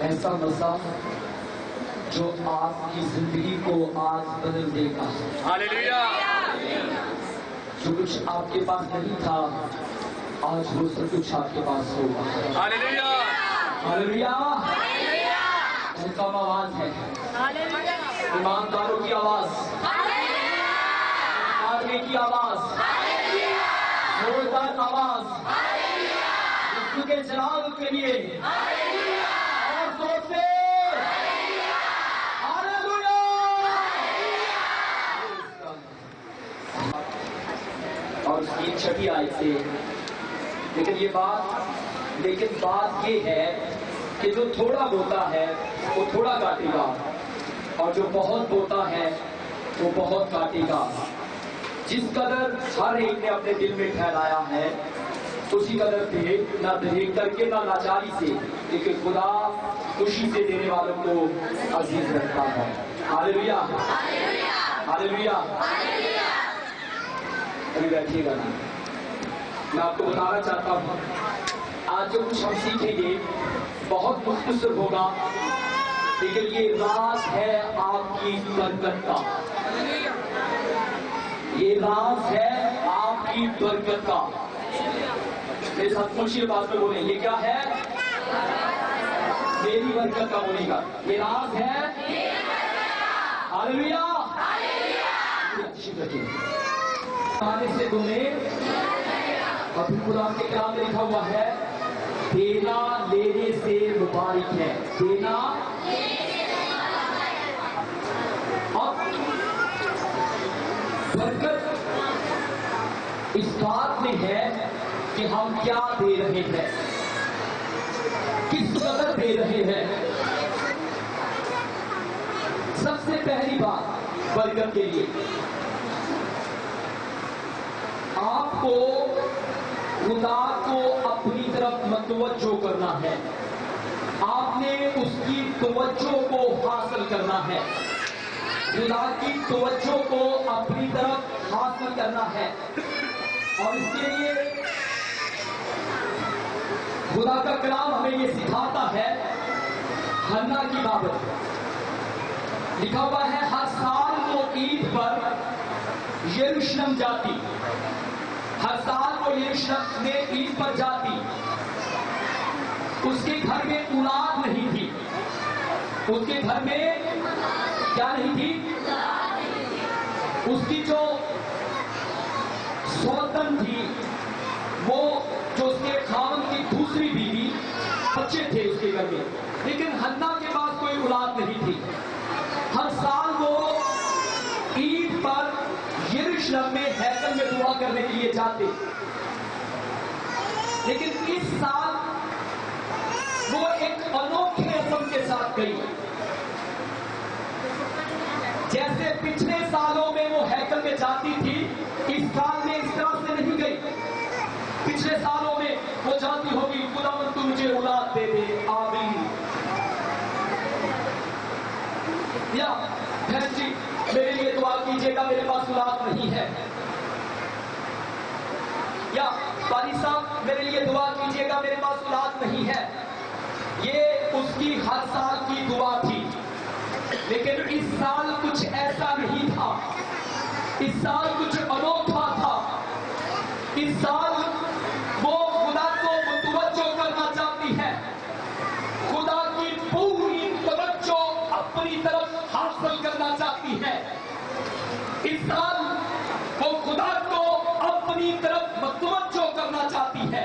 ایسا مزہ جو آپ کی زندگی کو آج بدل دے گا. ہاللیلویا. جو کچھ آپ کے پاس نہیں تھا آج وہ سب کچھ آپ کے پاس ہوگا. ہاللیلویا. ہاللیلویا. کم آواز ہے ایمانداروں کی آواز, آدمی کی آواز, زوردار آواز یسوع کے جلال کے لیے اور زور سے ہاللیلویا. اور اس کی چھٹی آیت سے لیکن بات یہ ہے کہ جو تھوڑا بوتا ہے وہ تھوڑا کاٹے گا اور جو بہت بوتا ہے وہ بہت کاٹے گا. جس قدر ہر ایک نے اپنے دل میں ٹھہرایا ہے اسی قدر دے, نہ دریغ کر کے نہ لاچاری سے, لیکن خدا خوشی سے دینے والوں کو عزیز رکھتا ہے. ہاللیلویا. ہاللیلویا. ابھی بیٹھیے گا نا, میں آپ کو بتانا چاہتا ہوں آج جو کچھ ہم سیکھیں گے بہت مختصر ہوگا, لیکن یہ راز ہے آپ کی برکت کا. یہ راز ہے آپ کی برکت کا. میرے ساتھ خوشی بات میں بولیں, یہ کیا ہے؟ میری برکت کا. بولے گا یہ راز ہے. ہاللیلویا. آنے سے دونوں اور پھر خدا کے کلام میں لکھا ہوا ہے دینا لینے سے مبارک ہے. دینا اب برکت اس بات میں ہے کہ ہم کیا دے رہے ہیں, کس قدر دے رہے ہیں. سب سے پہلی بات برکت کے لیے آپ کو خدا کو اپنی طرف متوجہ کرنا ہے. آپ نے اس کی توجہ کو حاصل کرنا ہے. خدا کی توجہ کو اپنی طرف حاصل کرنا ہے. اور اس کے لیے خدا کا کلام ہمیں یہ سکھاتا ہے. حنا کی بابت لکھا ہوا ہے ہر سال وہ عید پر یروشلم جاتی. ہر سال وہ یروشلم میں عید پر جاتی. اس کے گھر میں اولاد نہیں تھی. اس کے گھر میں کیا نہیں تھی؟ اس کی جو سوتن تھی, وہ جو اس کے خاوند کی دوسری بیوی, بچے تھے اس کے گھر میں, لیکن حنا کے پاس کوئی اولاد نہیں تھی. ہر سال وہ عید پر یروشلم میں ہیکل میں دعا کرنے کے لیے جاتے, لیکن اس سال وہ ایک انوکھے رسم کے ساتھ گئی. جیسے پچھلے سالوں میں وہ ہیکل میں جاتی تھی, اس سال میں اس طرح سے نہیں گئی. پچھلے سالوں میں وہ جاتی ہوگی خداوند تو مجھے اولاد دے دے, آمین. یا بہن جی میرے لیے دعا کیجیے گا میرے پاس اولاد نہیں ہے. یا قاری صاحب میرے لیے دعا کیجیے گا میرے پاس اولاد نہیں ہے. یہ اس کی ہر سال کی دعا تھی, لیکن اس سال کچھ ایسا نہیں تھا. اس سال کچھ انوکھا تھا. اس سال وہ خدا کو متوجہ کرنا چاہتی ہے. خدا کی پوری توجہ اپنی طرف حاصل کرنا چاہتی ہے. اس سال وہ خدا کو اپنی طرف متوجہ کرنا چاہتی ہے.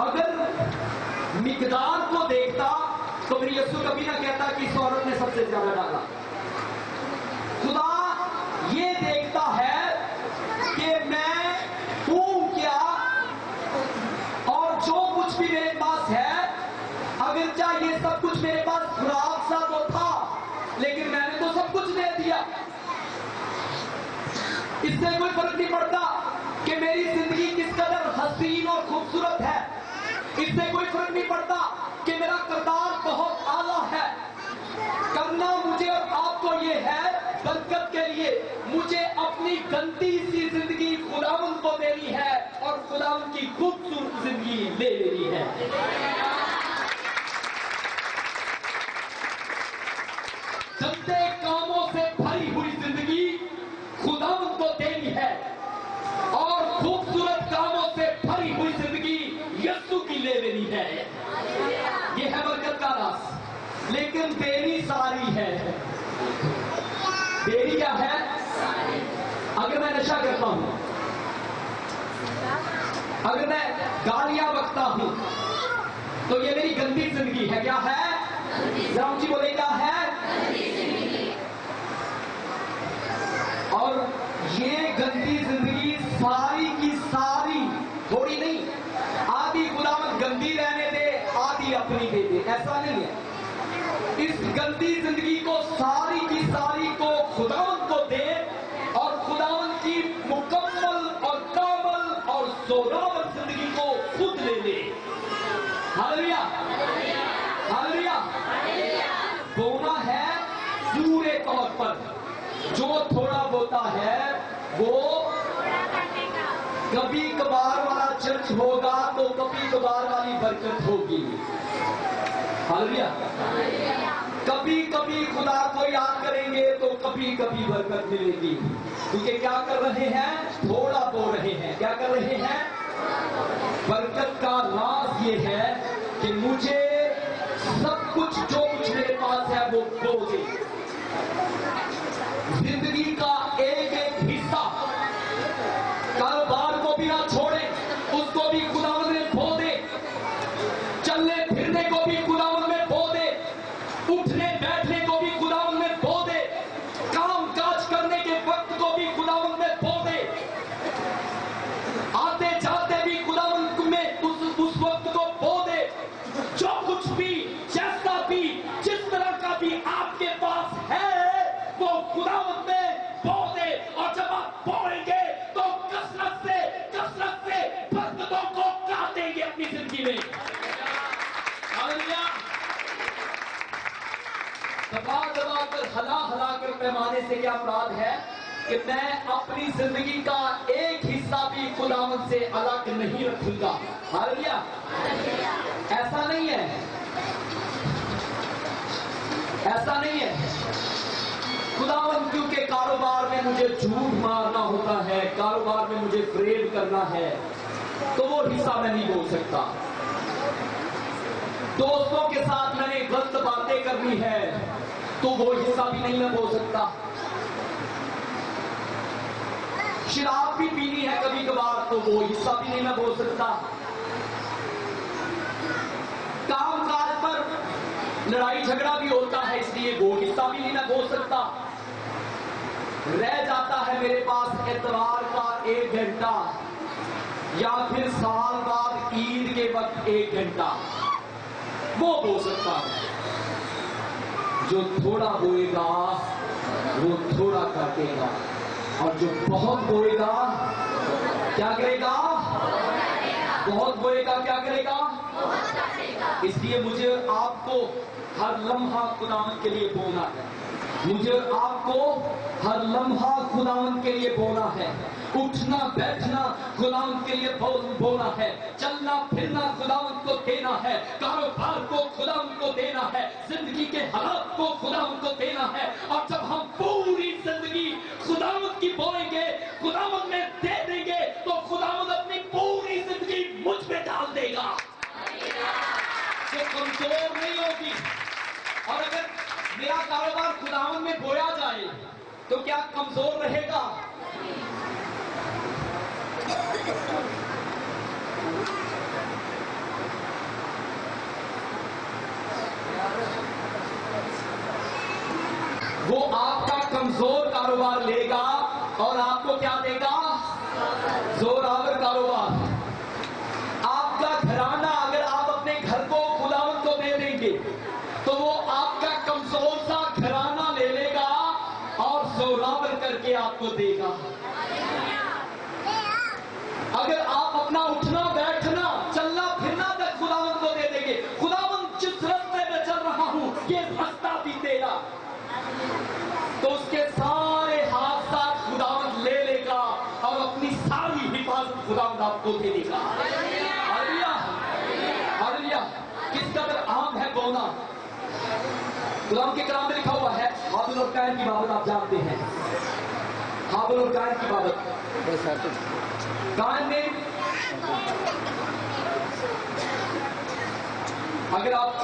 اگر مقدار کو دیکھتا تو میری یسوع کبھی نہ کہتا کہ اس عورت نے سب سے زیادہ ڈالا. خدا یہ دیکھتا ہے کہ میں ہوں کیا، اور جو کچھ بھی میرے پاس ہے، اگرچہ یہ سب کچھ میرے پاس خوراک سا تو تھا لیکن میں نے تو سب کچھ دے دیا. اس سے کوئی فرق نہیں پڑتا کہ میری زندگی کس قدر حسین اور خوبصورت ہے. اس سے کوئی فرق نہیں پڑتا کہ میرا کردار بہت اعلیٰ ہے. کرنا مجھے اور آپ کو یہ ہے برکت کے لیے. مجھے اپنی گندی سی زندگی خداوند کو دینی ہے اور خداوند کی خوبصورت زندگی لے لینی ہے. گندے کاموں سے بھری ہوئی زندگی خداوند کو دینی ہے اور خوبصورت کاموں سے بھری ہوئی زندگی یسوع کی لے لینی ہے. یہ ہے برکت کا راز. لیکن دیری ساری ہے. دیری کیا ہے؟ اگر میں نشہ کرتا ہوں، اگر میں گالیاں بکتا ہوں، تو یہ میری گندی زندگی ہے. کیا ہے؟ ذرا اونچی بولے، کیا ہے؟ اور یہ گندی زندگی ساری کی ساری، تھوڑی نہیں، آدھی خداوند گندی رہنے دے، آدھی اپنی دے دے. ایسا نہیں ہے. اس گندی زندگی کو ساری کی ساری کو خداوند کو دے اور خداوند کی مکمل اور کامل اور زوراور زندگی کو خود لے لے. Hallelujah, hallelujah. بونا ہے پورے طور پر. جو تھوڑا بوتا ہے وہ کبھی کبھار والا چرچ ہوگا تو کبھی کبھار والی برکت ہوگی. ہاللویا. کبھی کبھی خدا کو یاد کریں گے تو کبھی کبھی برکت ملے گی. کیونکہ کیا کر رہے ہیں؟ تھوڑا بو رہے ہیں. کیا کر رہے ہیں؟ برکت کا راز یہ ہے کہ مجھے سب کچھ جو کچھ میرے پاس ہے وہ بو دے. زندگی کا ایک ایک حصہ، کاروبار کو بھی نہ چھوڑے، اس کو بھی خداوند میں بو دے. چلنے پھرنے کو بھی خداوند میں بو دے. اٹھنے بیٹھنے کو بھی خداوند میں بو دے. کام کاج کرنے کے وقت کو بھی خداوند میں بو دے. آتے جاتے بھی خداوند میں اس وقت کو بو دے. جو کچھ بھی، جیسا بھی، جس طرح کا بھی آپ کے پاس ہے وہ خداوند میں بو دے. اور جب آپ بوئیں گے تو کثرت سے برکتوں کو کاٹیں گے اپنی زندگی میں. دبا دبا کر، ہلا ہلا کر پیمانے سے کیا مراد ہے کہ میں اپنی زندگی کا ایک حصہ بھی خداوند سے الگ نہیں رکھوں گا. ہاللویا. ایسا نہیں ہے، ایسا نہیں ہے. خداوند کیونکہ کاروبار میں مجھے جھوٹ مارنا ہوتا ہے، کاروبار میں مجھے فریب کرنا ہے، تو وہ حصہ میں نہیں بول سکتا. دوستوں کے ساتھ میں نے غلط باتیں کرنی ہے تو وہ حصہ بھی نہیں میں بول سکتا. شراب بھی پینی ہے کبھی کبھار تو وہ حصہ بھی نہیں میں بول سکتا. کام کاج پر لڑائی جھگڑا بھی ہوتا ہے اس لیے وہ حصہ بھی نہیں میں بول سکتا. رہ جاتا ہے میرے پاس اتوار کا 1 گھنٹہ یا پھر سال بعد عید کے وقت 1 گھنٹہ، وہ بو سکتا ہے. جو تھوڑا بوئے گا وہ تھوڑا کاٹے گا، اور جو بہت بوئے گا کیا کرے گا؟ بہت بوئے گا کیا کرے گا؟ اس لیے مجھے آپ کو ہر لمحہ خداوند کے لیے بونا ہے. مجھے آپ کو ہر لمحہ خداوند کے لیے بونا ہے. اٹھنا بیٹھنا خداوند کے لیے بونا ہے. چلنا پھرنا خداوند کو دینا ہے. کاروبار کو خداوند کو دینا ہے. زندگی کے حالات کو خداوند کو دینا ہے. اور جب ہم پوری زندگی خداوند کی بوئیں گے، خداوند میں دے دیں گے، تو خداوند اپنی پوری زندگی مجھ پہ ڈال دے گا جو کمزور نہیں ہوگی. اور اگر میرا کاروبار خداوند میں بویا جائے تو کیا کمزور رہے گا؟ لے گا اور آپ کو کیا دے گا؟ زوراور کاروبار. آپ کا گھرانہ اگر آپ اپنے گھر کو خداوند کو دے دیں گے تو وہ آپ کا کمزور سا گھرانہ لے لے گا اور زوراور کر کے آپ کو دے گا. اگر آپ اپنا اٹھنا بیٹھنا چلنا پھرنا تک خداوند کو دے دیں گے، خداوند جس راستے میں چل رہا ہوں یہ راستہ بھی تیرا، تو اس کے سارے حادثات خداوند لے لے گا اور اپنی ساری حفاظت خداوند آپ کو دے دے گا. Hallelujah hallelujah. کس قدر عام ہے بونا. خداوند کے کلام میں لکھا ہوا ہے ہابیل اور قائن کی بابت آپ جانتے ہیں. ہابیل اور قائن کی بابت. قائن نے اگر آپ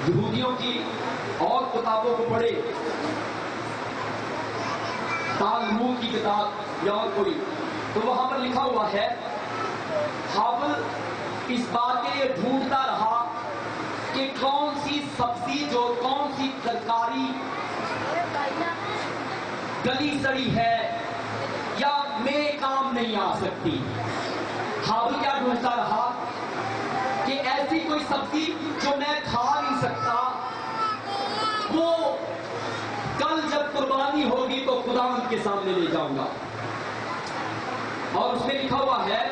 یہودیوں کی اور کتابوں کو پڑھے، تالمود کی کتاب یا اور کوئی، تو وہاں پر لکھا ہوا ہے ہابیل اس بات کے لیے ڈھونڈتا رہا کہ کون سی سبزی جو کون سی ترکاری گلی سڑی ہے یا میرے کام نہیں آ سکتی. ہابیل کیا ڈھونڈتا رہا کہ ایسی کوئی سبزی جو میں کھا نہیں سکتا، وہ کل جب قربانی ہوگی تو خداوند کے سامنے لے جاؤں گا. اور اس میں لکھا ہوا ہے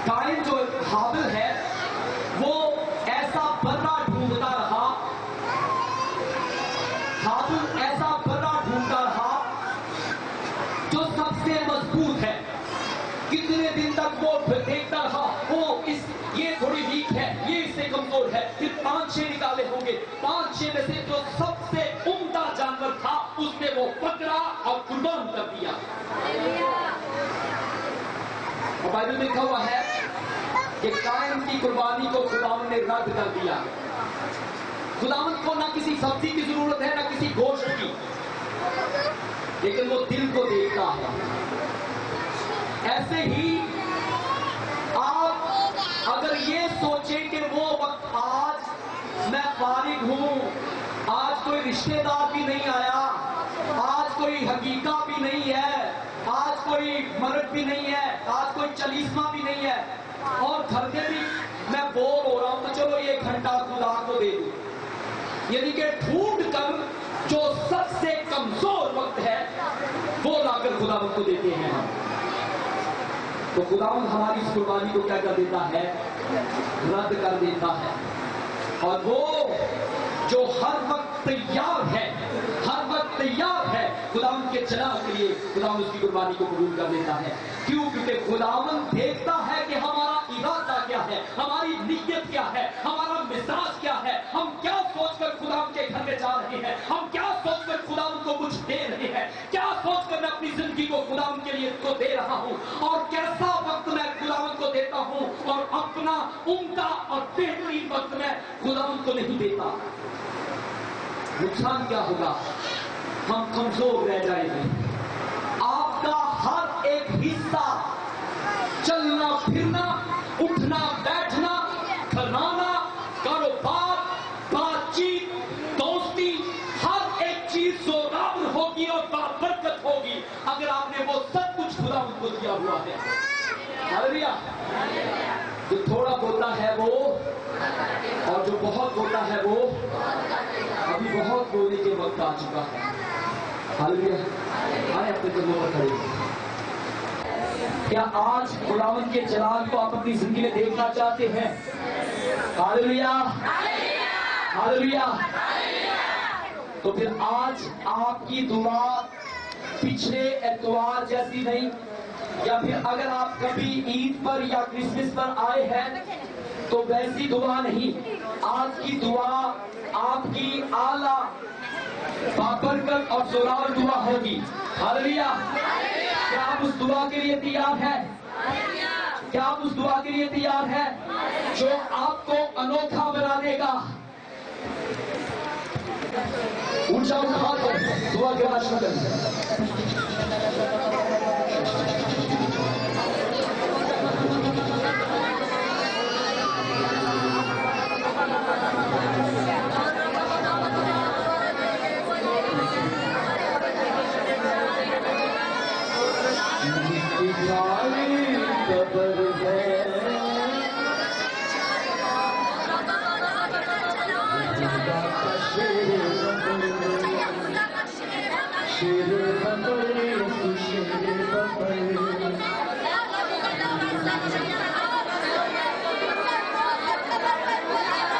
قائن جو ہابیل ہے وہ ایسا برا ڈھونڈتا رہا، ہابیل ایسا برا ڈھونڈتا رہا جو سب سے مضبوط ہے. کتنے دن تک وہ دیکھتا رہا، یہ تھوڑی ویک ہے، یہ اس سے کمزور ہے. پھر 5-6 نکالے ہوں گے، 5-6 میں سے جو سب سے عمدہ جانور تھا اس نے وہ پکڑا اور قربان کر دیا. اور بائبل میں لکھا ہوا ہے کہ قائن کی قربانی کو خداوند نے رد کر دیا. خداوند کو نہ کسی سبزی کی ضرورت ہے نہ کسی گوشت کی، لیکن وہ دل کو دیکھتا ہے. ایسے ہی آپ اگر یہ سوچیں کہ وہ وقت آج میں فارغ ہوں، آج کوئی رشتہ دار بھی نہیں آیا، آج کوئی حقیقہ بھی نہیں ہے، آج کوئی مرد بھی نہیں ہے، آج کوئی چلیسما بھی نہیں ہے، اور گھر میں بھی میں بور ہو رہا ہوں، تو چلو یہ گھنٹہ خدا کو دے دوں. یعنی کہ ڈھونڈ کر جو سب سے کمزور وقت ہے وہ لا کر خداوند کو دیتے ہیں ہم. تو خداوند ہماری اس قربانی کو کیا کر دیتا ہے؟ رد کر دیتا ہے. اور وہ جو ہر وقت تیار ہے، ہر وقت تیار ہے خداوند کے جلال کے لیے، خداوند اس کی قربانی کو قبول کر لیتا ہے. کیوں؟ کیونکہ خداوند دیکھتا ہے کہ ہمارا ارادہ کیا ہے، ہماری نیت کیا ہے، ہمارا مزاج کیا ہے، ہم کیا سوچ کر خداوند کے گھر میں جا رہے ہیں، ہم کیا سوچ کر خداوند کو کچھ دے رہے ہیں، کیا سوچ کر میں اپنی زندگی کو خداوند کے لیے کو دے رہا ہوں، اور کیسا وقت میں خداوند کو دیتا ہوں، اور اپنا عمدہ اور بہترین وقت میں خداوند کو نہیں دیتا. نقصان کیا ہوگا؟ ہم کمزور رہ جائیں گے. آپ کا ہر ایک حصہ، چلنا پھرنا، اٹھنا بیٹھنا، گھرانہ، کاروبار، بات چیت، دوستی، ہر ایک چیز زوراور ہوگی اور بابرکت ہوگی اگر آپ نے وہ سب کچھ خداوند کو دیا ہوا ہے. ہاللویا. جو تھوڑا ہوتا ہے وہ، اور جو بہت ہوتا ہے وہ، ابھی بہت بولنے کے وقت آ چکا ہے. ہاللویا. آئے اپنے قدموں پر کھڑے. کیا آج خداوند کے جلال کو آپ اپنی زندگی میں دیکھنا چاہتے ہیں؟ Hallelujah hallelujah. تو پھر آج آپ کی دعا پچھلے اتوار جیسی نہیں، یا پھر اگر آپ کبھی عید پر یا کرسمس پر آئے ہیں تو ویسی دعا نہیں. آج کی دعا آپ کی اعلیٰ بابرکت اور زوراور دعا ہوگی. ہاللویا. کیا آپ اس دعا کے لیے تیار ہیں؟ کیا آپ اس دعا کے لیے تیار ہیں جو آپ کو انوکھا بنا دے گا؟ اٹھ جاؤ، ہاتھ کو دعا کے بعد شروع کریں.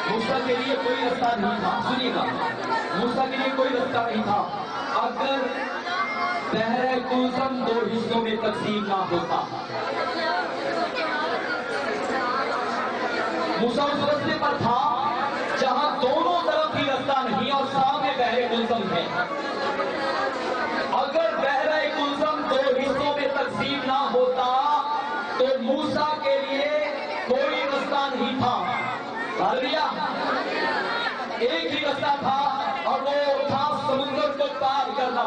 موسیٰ کے لیے کوئی رستہ نہیں تھا. سنیے گا, موسیٰ کے لیے کوئی رستہ نہیں تھا اگر بحر کلثم دو حصوں میں تقسیم نہ ہوتا. موسیٰ اس رستے پر تھا جہاں دونوں طرف ہی رستہ نہیں اور سامنے بحر کلثم ہے. اگر بحر کلثم دو حصوں میں تقسیم نہ ہوتا تو موسیٰ کے لیے کوئی رستہ نہیں تھا. ایک ہی رستہ تھا اور وہ تھا سمندر کو پار کرنا,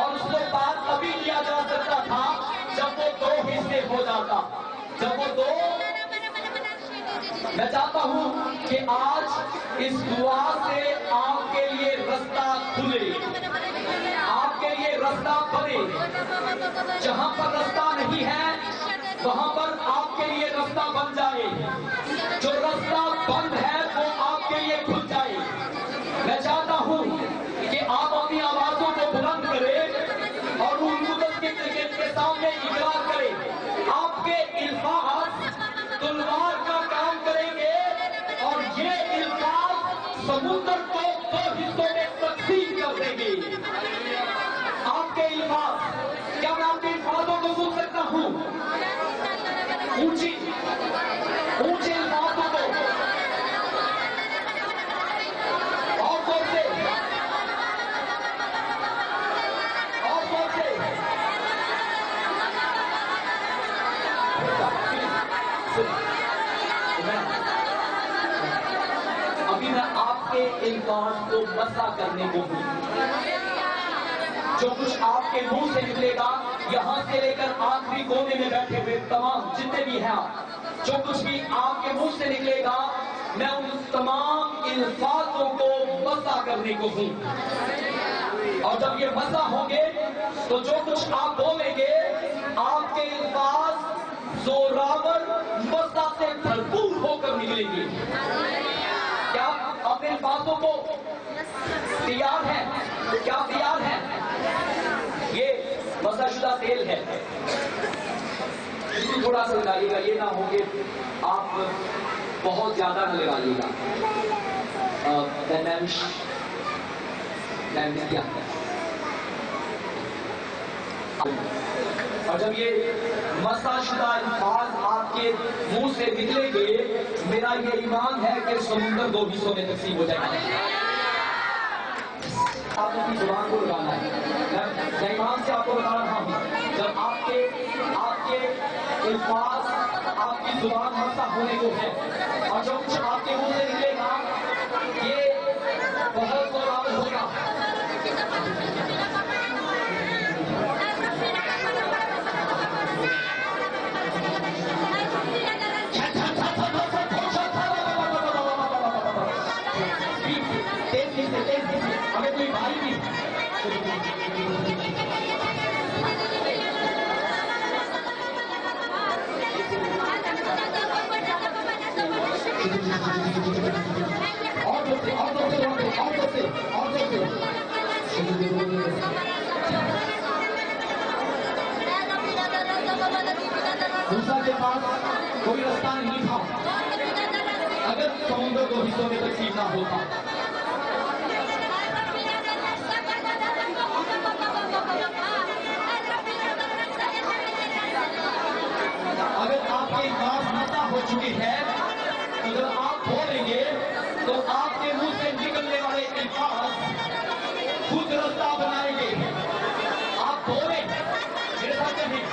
اور اس کو پار تبھی کیا جا سکتا تھا جب وہ دو حصے ہو جاتا. جب وہ دو, میں چاہتا ہوں کہ آج اس دعا سے آپ کے لیے رستہ کھلے, آپ کے لیے رستہ بنے. جہاں پر رستہ نہیں ہے وہاں پر آپ کے لیے رستہ بن جائے. جو رستہ بند ہے وہ آپ کے لیے کھل جائے. میں چاہتا ہوں کہ آپ اپنی آوازوں کو بلند کریں اور روح القدس کے سامنے اقرار کریں. آپ کے الفاظ تلوار کا کام کریں گے اور یہ الفاظ سمندر کو دو حصوں میں تقسیم کر دیں گے. آپ کے الفاظ, کیا میں آپ کے الفاظوں کو سن سکتا ہوں؟ اونچی اونچے الفاظوں کو اور زور سے, اور زور سے. ابھی میں آپ کے الفاظ کو مسح کرنے کو ہوں. جو کچھ آپ کے منہ سے نکلے گا, یہاں سے لے کر آخری کونے میں بیٹھے ہوئے تمام جتنے بھی ہیں آپ, جو کچھ بھی آپ کے منہ سے نکلے گا میں ان تمام الفاظوں کو مسح کرنے کو ہوں. اور جب یہ مسح ہوں گے تو جو کچھ آپ بولیں گے آپ کے الفاظ زوراور مسح سے بھرپور ہو کر نکلیں گے. کیا اپنے الفاظوں کو تیار ہے؟ کیا تیار ہے؟ یہ مسح شدہ تیل ہے, تھوڑا سا لگائیے گا, یہ نہ ہو کہ آپ بہت زیادہ نہ لگائیے گا. کیا اور جب یہ مسح شدہ الفاظ آپ کے منہ سے نکلیں گے میرا یہ ایمان ہے کہ سمندر دو حصوں میں تقسیم ہو جائے گا. آپ اپنی زبان کو لگانا ہے. میں ایمان سے آپ کو بتا رہا ہوں جب آپ کے الفاظ آپ کی زبان مسح ہونے کو ہے اور جو کچھ آپ کے منہ سے نکلے گا یہ بہت زوراور ہوگا. ہمیں کوئی بھائی بھی موسیٰ کے پاس کوئی رستہ نہیں تھا اگر سمندر دو حصوں میں تقسیم نہ ہوتا. اگر آپ کی بات مسح ہو چکی ہے تو جب آپ بولیں گے تو آپ کے منہ سے نکلنے والے الفاظ خود رستہ بنائیں گے. آپ بولیں, میرے ساتھ کہیں,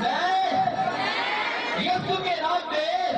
میں یسوع کے نام میں